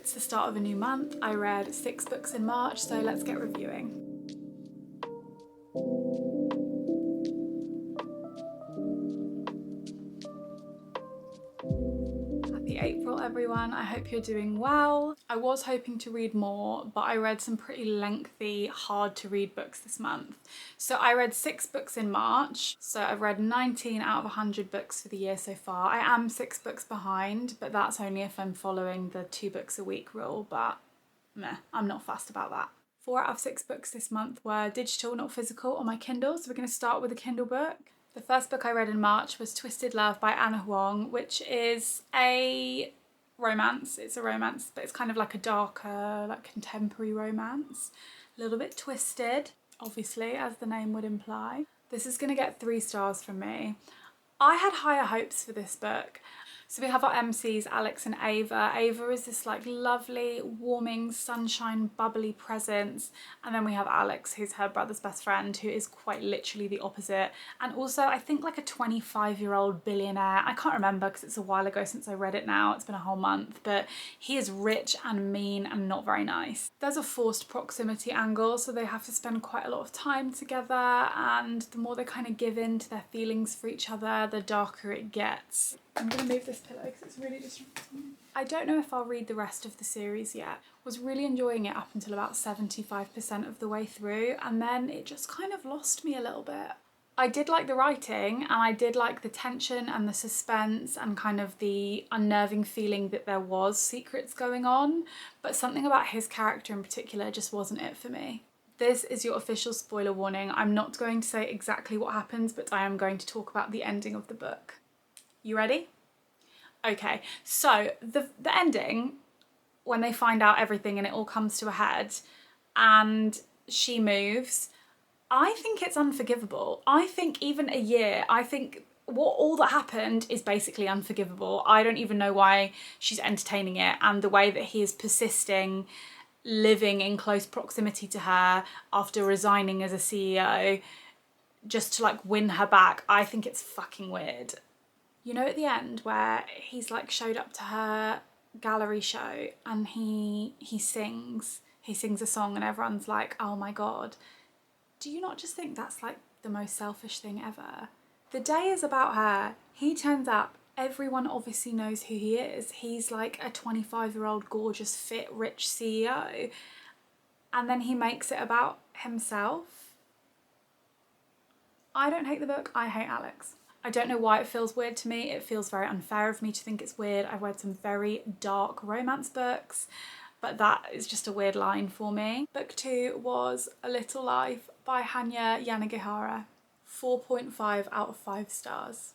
it's the start of a new month. I read 6 books in March, so let's get reviewing. Happy April, everyone. I hope you're doing well. I was hoping to read more, but I read some pretty lengthy, hard to read books this month. So I read 6 books in March. So I've read 19 out of 100 books for the year so far. I am 6 books behind, but that's only if I'm following the 2 books a week rule, but meh, I'm not fussed about that. 4 out of 6 books this month were digital, not physical, on my Kindle. So we're going to start with a Kindle book. The first book I read in March was Twisted Love by Anna Huang, which is a romance. It's a romance, but it's kind of like a darker, like contemporary romance. A little bit twisted, obviously, as the name would imply. This is going to get 3 stars from me. I had higher hopes for this book. So we have our MCs, Alex and Ava. Ava is this like lovely, warming, sunshine, bubbly presence. And then we have Alex, who's her brother's best friend, who is quite literally the opposite. And also, I think like a 25-year-old billionaire. I can't remember because it's a while ago since I read it now. It's been a whole month. But he is rich and mean and not very nice. There's a forced proximity angle, so they have to spend quite a lot of time together. And the more they kind of give in to their feelings for each other, the darker it gets. I'm going to move this pillow because it's really distracting. I don't know if I'll read the rest of the series yet. Was really enjoying it up until about 75% of the way through, and then it just kind of lost me a little bit. I did like the writing, and I did like the tension and the suspense and kind of the unnerving feeling that there was secrets going on, but something about his character in particular just wasn't it for me. This is your official spoiler warning. I'm not going to say exactly what happens, but I am going to talk about the ending of the book. You ready? Okay, so the ending, when they find out everything and it all comes to a head and she moves, I think it's unforgivable. I think even a year, I think all that happened is basically unforgivable. I don't even know why she's entertaining it, and the way that he is persisting, living in close proximity to her after resigning as a CEO just to like win her back, I think it's fucking weird. You know, at the end where he's like showed up to her gallery show and he sings a song and everyone's like, oh my God. Do you not just think that's like the most selfish thing ever? The day is about her. He turns up. Everyone obviously knows who he is. He's like a 25-year-old gorgeous, fit, rich CEO. And then he makes it about himself. I don't hate the book. I hate Alex. I don't know why it feels weird to me. It feels very unfair of me to think it's weird. I've read some very dark romance books, but that is just a weird line for me. Book 2 was A Little Life by Hanya Yanagihara. 4.5 out of 5 stars.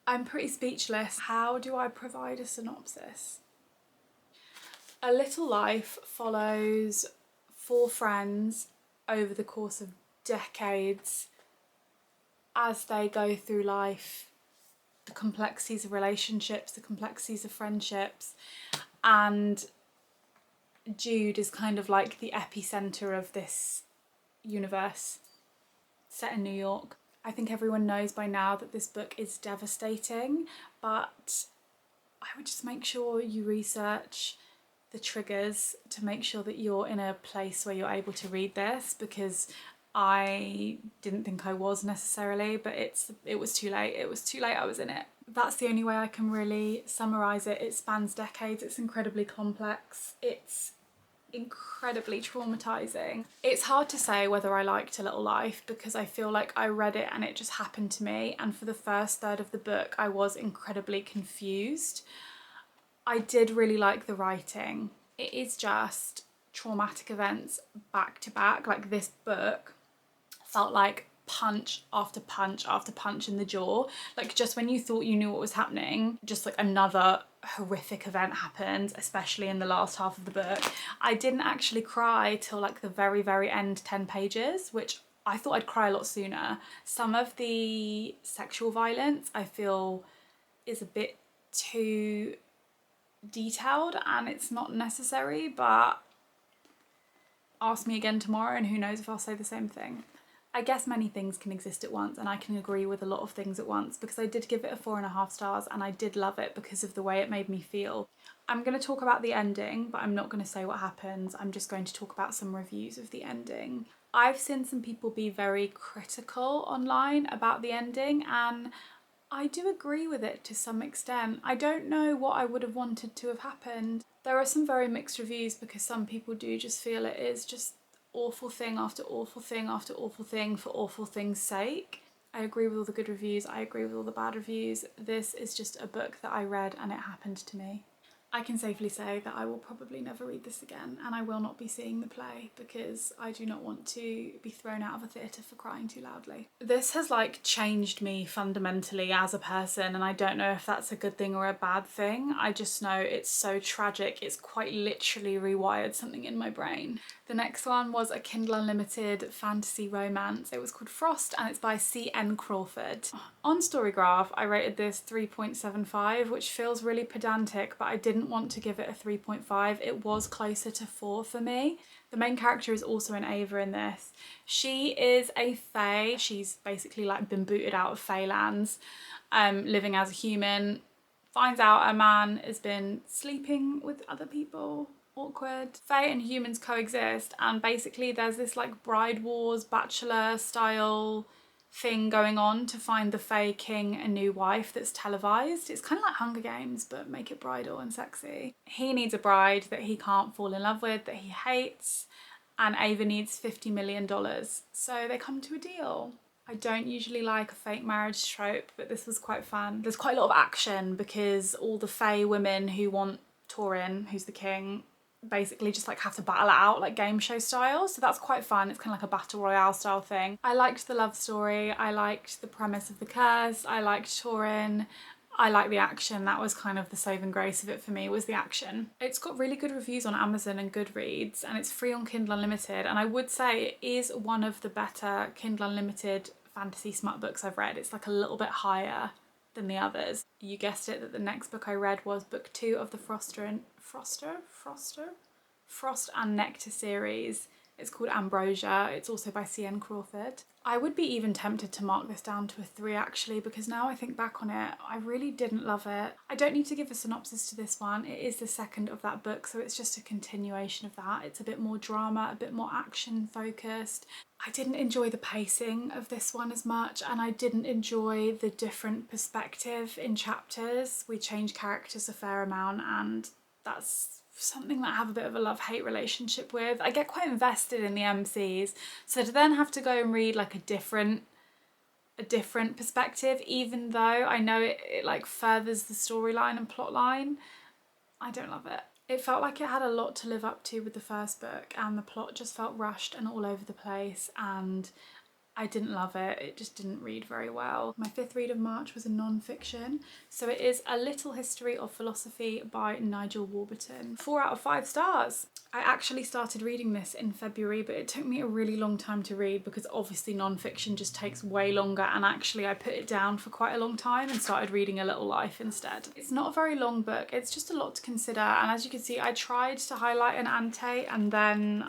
I'm pretty speechless. How do I provide a synopsis? A Little Life follows 4 friends over the course of decades as they go through life, the complexities of relationships, the complexities of friendships, and Jude is kind of like the epicenter of this universe set in New York. I think everyone knows by now that this book is devastating, but I would just make sure you research the triggers to make sure that you're in a place where you're able to read this, because I didn't think I was necessarily, but it was too late. It was too late. I was in it. That's the only way I can really summarise it. It spans decades. It's incredibly complex. It's incredibly traumatising. It's hard to say whether I liked A Little Life because I feel like I read it and it just happened to me, and for the first third of the book I was incredibly confused. I did really like the writing. It is just traumatic events back to back. Like, this book felt like punch after punch after punch in the jaw. Like, just when you thought you knew what was happening, just like another horrific event happened, especially in the last half of the book. I didn't actually cry till like the very, very end 10 pages, which I thought I'd cry a lot sooner. Some of the sexual violence I feel is a bit too detailed and it's not necessary, but ask me again tomorrow and who knows if I'll say the same thing. I guess many things can exist at once, and I can agree with a lot of things at once, because I did give it a 4.5 stars and I did love it because of the way it made me feel. I'm going to talk about the ending, but I'm not going to say what happens. I'm just going to talk about some reviews of the ending. I've seen some people be very critical online about the ending, and I do agree with it to some extent. I don't know what I would have wanted to have happened. There are some very mixed reviews because some people do just feel it is just awful thing after awful thing after awful thing for awful thing's sake. I agree with all the good reviews, I agree with all the bad reviews. This is just a book that I read and it happened to me. I can safely say that I will probably never read this again, and I will not be seeing the play because I do not want to be thrown out of a theatre for crying too loudly. This has like changed me fundamentally as a person, and I don't know if that's a good thing or a bad thing. I just know it's so tragic. It's quite literally rewired something in my brain. The next one was a Kindle Unlimited fantasy romance. It was called Frost and it's by C.N. Crawford. On Storygraph, I rated this 3.75, which feels really pedantic, but I didn't want to give it a 3.5. It was closer to 4 for me. The main character is also an Ava in this. She is a fae. She's basically like been booted out of Faelands, living as a human. Finds out a man has been sleeping with other people. Awkward. Fae and humans coexist, and basically there's this like Bride Wars bachelor style thing going on to find the Fae king a new wife that's televised. It's kind of like Hunger Games, but make it bridal and sexy. He needs a bride that he can't fall in love with, that he hates, and Ava needs $50 million. So they come to a deal. I don't usually like a fake marriage trope, but this was quite fun. There's quite a lot of action because all the Fae women who want Torin, who's the king, basically just like have to battle it out like game show style, so that's quite fun. It's kind of like a battle royale style thing. I liked the love story, I liked the premise of the curse, I liked Torin, I like the action. That was kind of the saving grace of it for me, was the action. It's got really good reviews on Amazon and Goodreads, and it's free on Kindle Unlimited, and I would say it is one of the better Kindle Unlimited fantasy smut books I've read. It's like a little bit higher than the others. You guessed it, that the next book I read was book 2 of the Frost and Nectar series. It's called Ambrosia. It's also by C.N. Crawford. I would be even tempted to mark this down to a 3 actually, because now I think back on it, I really didn't love it. I don't need to give a synopsis to this one. It is the second of that book, so it's just a continuation of that. It's a bit more drama, a bit more action focused. I didn't enjoy the pacing of this one as much, and I didn't enjoy the different perspective in chapters. We change characters a fair amount, and that's something that I have a bit of a love-hate relationship with. I get quite invested in the MCs, so to then have to go and read like a different perspective, even though I know it like furthers the storyline and plotline, I don't love it. It felt like it had a lot to live up to with the first book, and the plot just felt rushed and all over the place, and I didn't love it. It just didn't read very well. My 5th read of March was a non-fiction, so it is A Little History of Philosophy by Nigel Warburton. 4 out of 5 stars. I actually started reading this in February, but it took me a really long time to read because obviously non-fiction just takes way longer, and actually I put it down for quite a long time and started reading A Little Life instead. It's not a very long book, it's just a lot to consider, and as you can see I tried to highlight an ante and then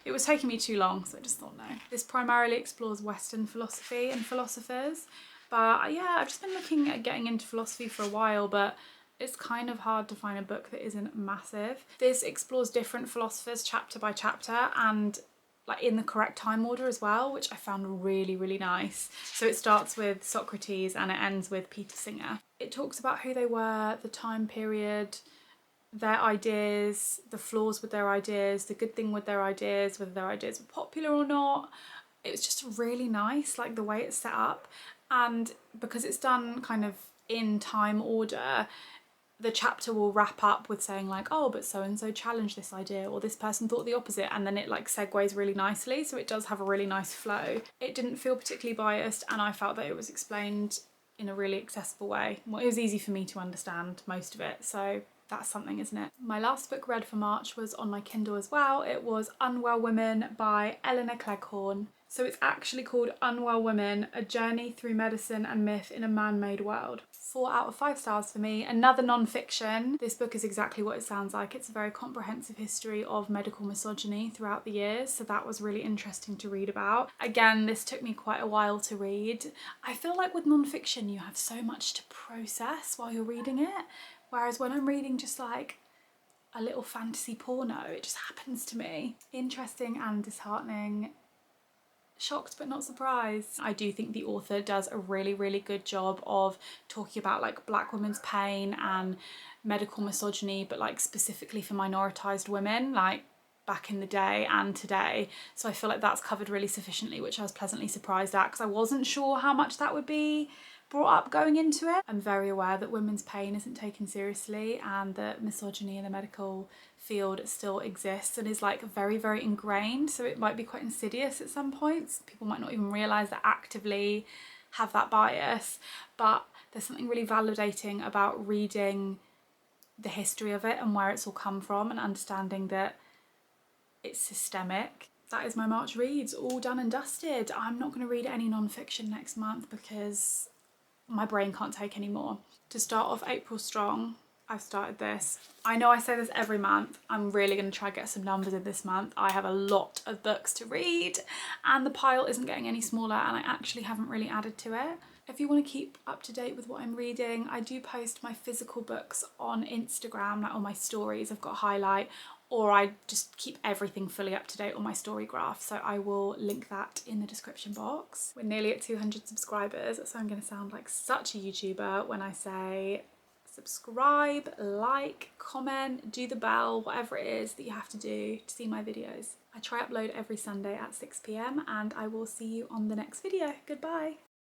it was taking me too long, so I just thought no. This primarily explores Western philosophy and philosophers, but yeah, I've just been looking at getting into philosophy for a while, but it's kind of hard to find a book that isn't massive. This explores different philosophers chapter by chapter, and like in the correct time order as well, which I found really, really nice. So it starts with Socrates and it ends with Peter Singer. It talks about who they were, the time period, their ideas, the flaws with their ideas, the good thing with their ideas, whether their ideas were popular or not. It was just really nice, like the way it's set up, and because it's done kind of in time order, the chapter will wrap up with saying like, oh, but so and so challenged this idea, or this person thought the opposite, and then it like segues really nicely, so it does have a really nice flow. It didn't feel particularly biased, and I felt that it was explained in a really accessible way. Well, it was easy for me to understand most of it, so That's something, isn't it? My last book read for March was on my Kindle as well. It was Unwell Women by Eleanor Cleghorn. So it's actually called Unwell Women, A Journey Through Medicine and Myth in a Man-Made World. 4 out of 5 stars for me. Another non-fiction. This book is exactly what it sounds like. It's a very comprehensive history of medical misogyny throughout the years, so that was really interesting to read about. Again, this took me quite a while to read. I feel like with non-fiction you have so much to process while you're reading it, whereas when I'm reading just like a little fantasy porno, it just happens to me. Interesting and disheartening. Shocked but not surprised. I do think the author does a really, really good job of talking about like Black women's pain and medical misogyny, but like specifically for minoritized women, like back in the day and today. So I feel like that's covered really sufficiently, which I was pleasantly surprised at because I wasn't sure how much that would be brought up going into it. I'm very aware that women's pain isn't taken seriously and that misogyny in the medical field still exists and is like very, very ingrained, so it might be quite insidious at some points. People might not even realise that actively have that bias, but there's something really validating about reading the history of it and where it's all come from and understanding that it's systemic. That is my March reads, all done and dusted. I'm not going to read any non-fiction next month because my brain can't take any more. To start off April strong, I've started this. I know I say this every month. I'm really going to try to get some numbers in this month. I have a lot of books to read and the pile isn't getting any smaller and I actually haven't really added to it. If you want to keep up to date with what I'm reading, I do post my physical books on Instagram, like on my stories. I've got a highlight, or I just keep everything fully up to date on my story graph. So I will link that in the description box. We're nearly at 200 subscribers, so I'm going to sound like such a YouTuber when I say subscribe, like, comment, do the bell, whatever it is that you have to do to see my videos. I try upload every Sunday at 6 p.m. and I will see you on the next video. Goodbye.